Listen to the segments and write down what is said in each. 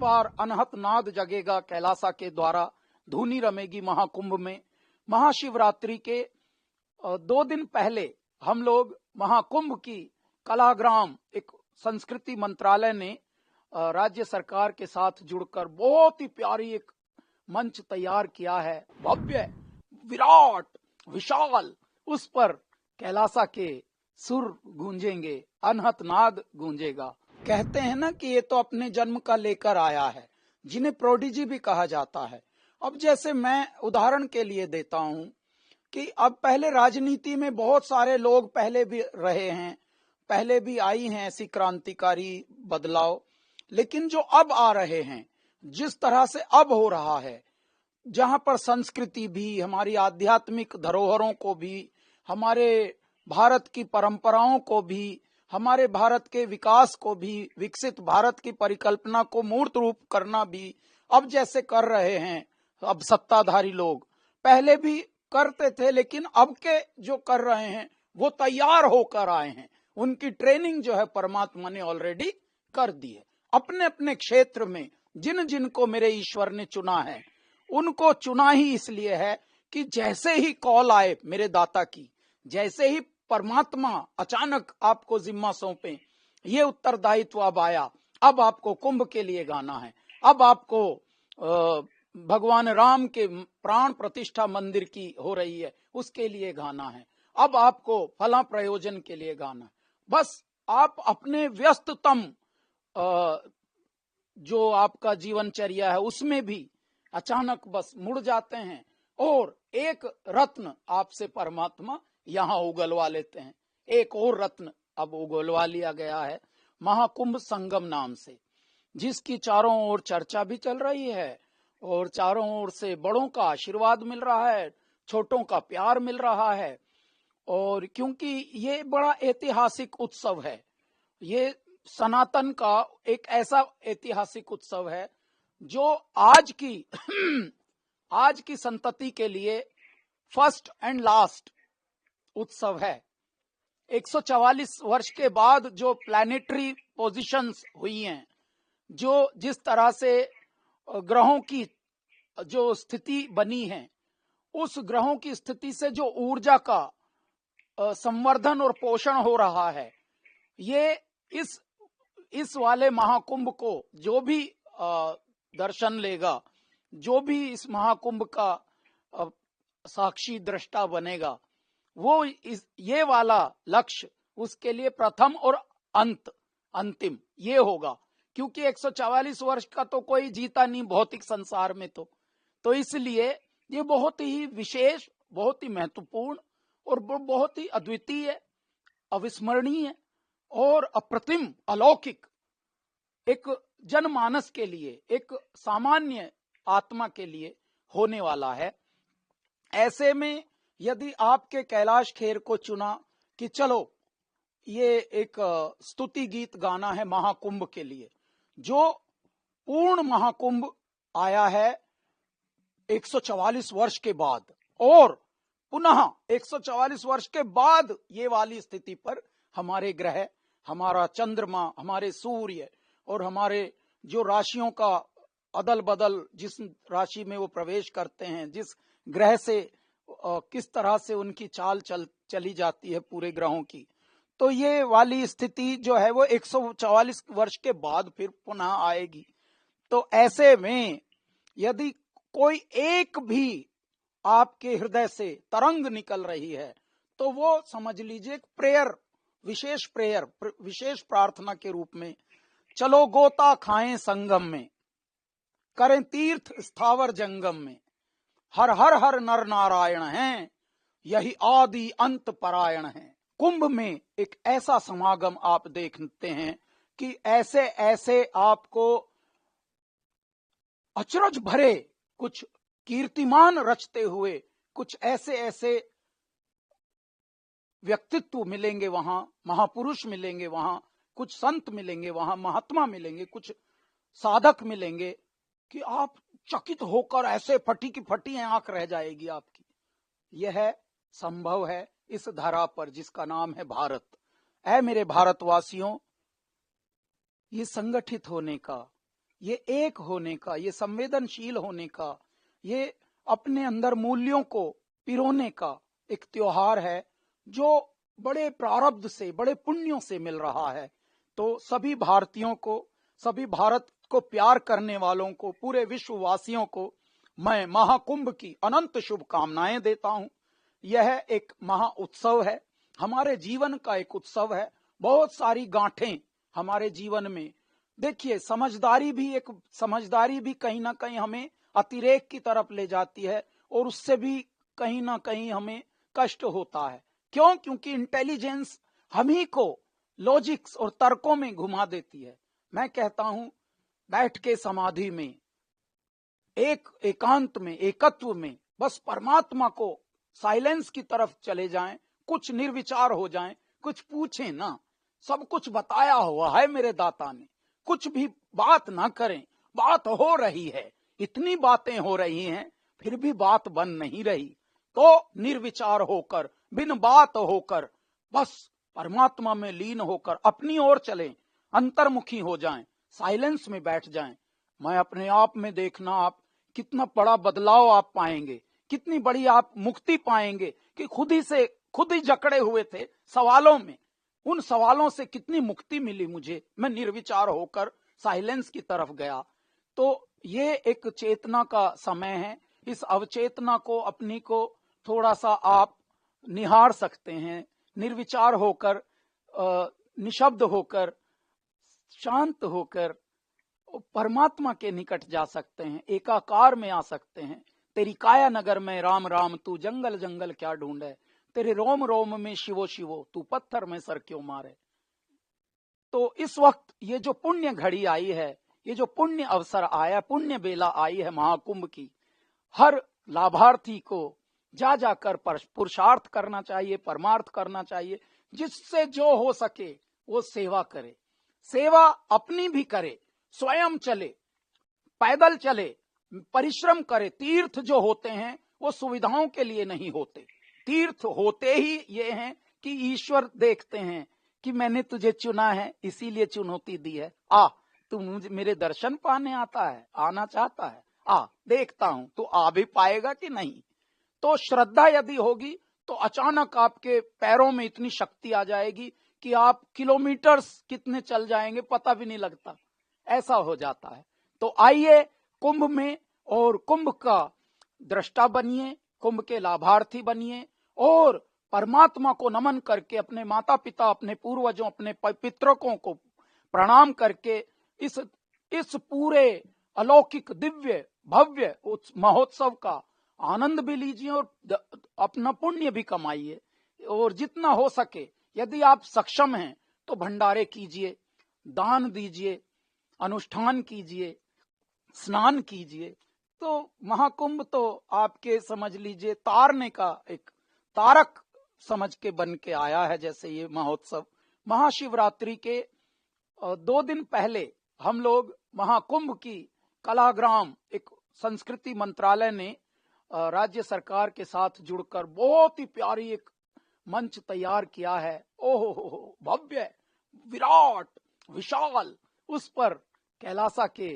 बार अनहत नाद जगेगा कैलासा के द्वारा, धूनी रमेगी महाकुंभ में। महाशिवरात्रि के 2 दिन पहले हम लोग महाकुंभ की कलाग्राम, एक संस्कृति मंत्रालय ने राज्य सरकार के साथ जुड़कर बहुत ही प्यारी एक मंच तैयार किया है, भव्य, विराट, विशाल। उस पर कैलासा के सुर गूंजेंगे, अनहत नाद गूंजेगा। कहते हैं ना कि ये तो अपने जन्म का लेकर आया है, जिन्हें प्रोडिजी भी कहा जाता है। अब जैसे मैं उदाहरण के लिए देता हूं कि अब पहले राजनीति में बहुत सारे लोग पहले भी रहे हैं, पहले भी आई हैं ऐसी क्रांतिकारी बदलाव, लेकिन जो अब आ रहे हैं, जिस तरह से अब हो रहा है, जहां पर संस्कृति भी, हमारी आध्यात्मिक धरोहरों को भी, हमारे भारत की परंपराओं को भी, हमारे भारत के विकास को भी, विकसित भारत की परिकल्पना को मूर्त रूप करना भी अब जैसे कर रहे हैं अब सत्ताधारी लोग, पहले भी करते थे, लेकिन अब के जो कर रहे हैं वो तैयार होकर आए हैं। उनकी ट्रेनिंग जो है परमात्मा ने ऑलरेडी कर दी है। अपने अपने क्षेत्र में जिन जिन को मेरे ईश्वर ने चुना है, उनको चुना ही इसलिए है कि जैसे ही कॉल आए मेरे दाता की, जैसे ही परमात्मा अचानक आपको जिम्मा सौंपे, ये उत्तरदायित्व अब आया, अब आपको कुंभ के लिए गाना है, अब आपको भगवान राम के प्राण प्रतिष्ठा मंदिर की हो रही है उसके लिए गाना है, अब आपको फला प्रयोजन के लिए गाना है। बस आप अपने व्यस्ततम जो आपका जीवनचर्या है उसमें भी अचानक बस मुड़ जाते हैं और एक रत्न आपसे परमात्मा यहाँ उगलवा लेते हैं। एक और रत्न अब उगलवा लिया गया है महाकुंभ संगम नाम से, जिसकी चारों ओर चर्चा भी चल रही है और चारों ओर से बड़ों का आशीर्वाद मिल रहा है, छोटों का प्यार मिल रहा है। और क्योंकि ये बड़ा ऐतिहासिक उत्सव है, ये सनातन का एक ऐसा ऐतिहासिक उत्सव है जो आज की संतति के लिए फर्स्ट एंड लास्ट उत्सव है। 144 वर्ष के बाद जो प्लैनेटरी पोजीशंस हुई हैं, जो जिस तरह से ग्रहों की जो स्थिति बनी है, उस ग्रहों की स्थिति से जो ऊर्जा का संवर्धन और पोषण हो रहा है, ये इस वाले महाकुंभ को जो भी दर्शन लेगा, जो भी इस महाकुंभ का साक्षी दृष्टा बनेगा, वो ये वाला लक्ष्य उसके लिए प्रथम और अंतिम ये होगा। क्योंकि 144 वर्ष का तो कोई जीता नहीं भौतिक संसार में, तो इसलिए ये बहुत ही विशेष, बहुत ही महत्वपूर्ण और बहुत ही अद्वितीय, अविस्मरणीय और अप्रतिम, अलौकिक एक जनमानस के लिए, एक सामान्य आत्मा के लिए होने वाला है। ऐसे में यदि आपके कैलाश खेर को चुना कि चलो ये एक स्तुति गीत गाना है महाकुंभ के लिए, जो पूर्ण महाकुंभ आया है 144 वर्ष के बाद, और पुनः 144 वर्ष के बाद ये वाली स्थिति पर हमारे ग्रह, हमारा चंद्रमा, हमारे सूर्य और हमारे जो राशियों का अदल बदल, जिस राशि में वो प्रवेश करते हैं, जिस ग्रह से किस तरह से उनकी चाल चली जाती है पूरे ग्रहों की, तो ये वाली स्थिति जो है वो 144 वर्ष के बाद फिर पुनः आएगी। तो ऐसे में यदि कोई एक भी आपके हृदय से तरंग निकल रही है, तो वो समझ लीजिए प्रेयर, विशेष प्रार्थना के रूप में, चलो गोता खाएं संगम में, करें तीर्थ स्थावर जंगम में, हर हर हर नर नारायण हैं, यही आदि अंत परायण हैं। कुंभ में एक ऐसा समागम आप देखते हैं कि ऐसे ऐसे आपको अचरज भरे कुछ कीर्तिमान रचते हुए कुछ ऐसे ऐसे व्यक्तित्व मिलेंगे वहां, महापुरुष मिलेंगे वहां, कुछ संत मिलेंगे वहां, महात्मा मिलेंगे, कुछ साधक मिलेंगे कि आप चकित होकर ऐसे फटी की फटी आंख रह जाएगी आपकी। यह संभव है इस धरा पर जिसका नाम है भारत। ऐ मेरे भारतवासियों, ये संगठित होने का, ये एक होने का, ये संवेदनशील होने का, ये अपने अंदर मूल्यों को पिरोने का एक त्योहार है जो बड़े प्रारब्ध से, बड़े पुण्यों से मिल रहा है। तो सभी भारतीयों को, सभी भारत को प्यार करने वालों को, पूरे विश्ववासियों को मैं महाकुंभ की अनंत शुभकामनाएं देता हूं। यह एक महा उत्सव है, हमारे जीवन का एक उत्सव है। बहुत सारी गांठें हमारे जीवन में, देखिए समझदारी भी कहीं ना कहीं हमें अतिरेक की तरफ ले जाती है और उससे भी कहीं ना कहीं हमें कष्ट होता है। क्यों? क्योंकि इंटेलिजेंस हम ही को लॉजिक्स और तर्कों में घुमा देती है। मैं कहता हूं बैठ के समाधि में, एकांत में, एकत्व में बस परमात्मा को साइलेंस की तरफ चले जाएं, कुछ निर्विचार हो जाएं, कुछ पूछें ना, सब कुछ बताया हुआ है मेरे दाता ने, कुछ भी बात ना करें। बात हो रही है, इतनी बातें हो रही हैं, फिर भी बात बन नहीं रही। तो निर्विचार होकर, बिन बात होकर, बस परमात्मा में लीन होकर अपनी ओर चलें, अंतर्मुखी हो जाएं, साइलेंस में बैठ जाएं। मैं अपने आप में देखना, आप कितना बड़ा बदलाव आप पाएंगे, कितनी बड़ी आप मुक्ति पाएंगे कि खुद ही जकड़े हुए थे सवालों में, उन सवालों से कितनी मुक्ति मिली मुझे। मैं निर्विचार होकर साइलेंस की तरफ गया। तो ये एक चेतना का समय है। इस अवचेतना को, अपनी को थोड़ा सा आप निहार सकते हैं, निर्विचार होकर, निशब्द होकर, शांत होकर परमात्मा के निकट जा सकते हैं, एकाकार में आ सकते हैं। तेरी काया नगर में राम राम, तू जंगल जंगल क्या ढूंढे, तेरे रोम रोम में शिवो शिवो, तू पत्थर में सर क्यों मारे। तो इस वक्त ये जो पुण्य घड़ी आई है, ये जो पुण्य अवसर आया, पुण्य बेला आई है महाकुंभ की, हर लाभार्थी को जा जाकर पुरुषार्थ करना चाहिए, परमार्थ करना चाहिए। जिससे जो हो सके वो सेवा करे, सेवा अपनी भी करे, स्वयं चले, पैदल चले, परिश्रम करे। तीर्थ जो होते हैं वो सुविधाओं के लिए नहीं होते, तीर्थ होते ही ये हैं कि ईश्वर देखते हैं कि मैंने तुझे चुना है, इसीलिए चुनौती दी है, आ तू मुझे मेरे दर्शन पाने आता है, आना चाहता है, आ देखता हूं तू आ भी पाएगा कि नहीं। तो श्रद्धा यदि होगी तो अचानक आपके पैरों में इतनी शक्ति आ जाएगी कि आप किलोमीटर्स कितने चल जाएंगे पता भी नहीं लगता, ऐसा हो जाता है। तो आइए कुंभ में, और कुंभ का दृष्टा बनिए, कुंभ के लाभार्थी बनिए, और परमात्मा को नमन करके, अपने माता पिता, अपने पूर्वजों, अपने पितरों को प्रणाम करके इस पूरे अलौकिक दिव्य भव्य महोत्सव का आनंद भी लीजिए और अपना पुण्य भी कमाइए। और जितना हो सके, यदि आप सक्षम हैं तो भंडारे कीजिए, दान दीजिए, अनुष्ठान कीजिए, स्नान कीजिए। तो महाकुंभ तो आपके समझ लीजिए तारने का एक तारक समझ के बन के आया है। जैसे ये महोत्सव महाशिवरात्रि के 2 दिन पहले हम लोग महाकुंभ की कलाग्राम, एक संस्कृति मंत्रालय ने राज्य सरकार के साथ जुड़कर बहुत ही प्यारी एक मंच तैयार किया है। ओहो, भव्य, विराट, विशाल, उस पर कैलासा के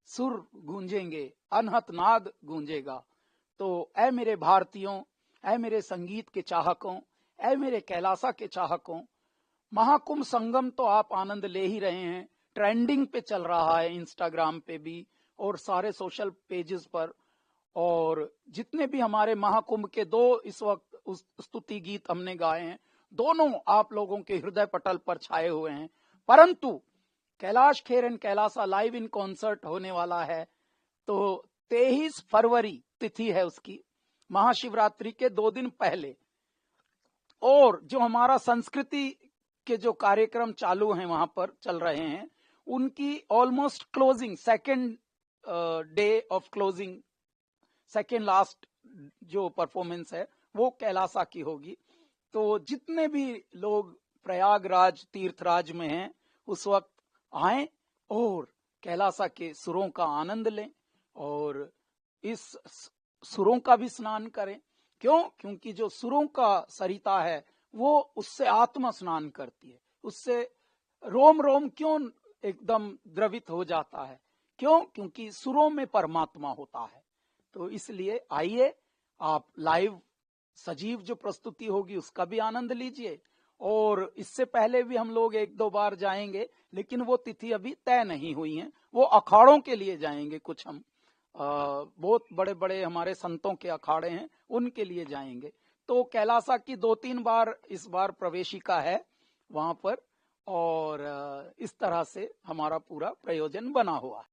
सुर गूंजेंगे, अनहत नाद गूंजेगा। तो ऐ मेरे भारतीयों, ऐ मेरे संगीत के चाहकों, ऐ मेरे कैलासा के चाहकों, महाकुंभ संगम तो आप आनंद ले ही रहे हैं, ट्रेंडिंग पे चल रहा है इंस्टाग्राम पे भी और सारे सोशल पेजेस पर। और जितने भी हमारे महाकुंभ के 2 इस वक्त स्तुति गीत हमने गाए हैं, दोनों आप लोगों के हृदय पटल पर छाए हुए हैं। परंतु Kailash Kher and Kailasa live in concert होने वाला है, तो 23 फरवरी तिथि है उसकी, महाशिवरात्रि के 2 दिन पहले। और जो हमारा संस्कृति के जो कार्यक्रम चालू हैं, वहां पर चल रहे हैं, उनकी almost closing, second day of closing, second last जो परफॉर्मेंस है वो कैलासा की होगी। तो जितने भी लोग प्रयागराज तीर्थराज में हैं उस वक्त आएं और कैलासा के सुरों का आनंद लें और इस सुरों का भी स्नान करें। क्यों? क्योंकि जो सुरों का सरिता है वो उससे आत्मा स्नान करती है, उससे रोम रोम क्यों एकदम द्रवित हो जाता है, क्यों? क्योंकि सुरों में परमात्मा होता है। तो इसलिए आइए आप लाइव सजीव जो प्रस्तुति होगी उसका भी आनंद लीजिए, और इससे पहले भी हम लोग 1-2 बार जाएंगे, लेकिन वो तिथि अभी तय नहीं हुई है। वो अखाड़ों के लिए जाएंगे, कुछ हम बहुत बड़े बड़े हमारे संतों के अखाड़े हैं, उनके लिए जाएंगे। तो कैलासा की 2-3 बार इस बार प्रवेशिका है वहां पर, और इस तरह से हमारा पूरा प्रयोजन बना हुआ है।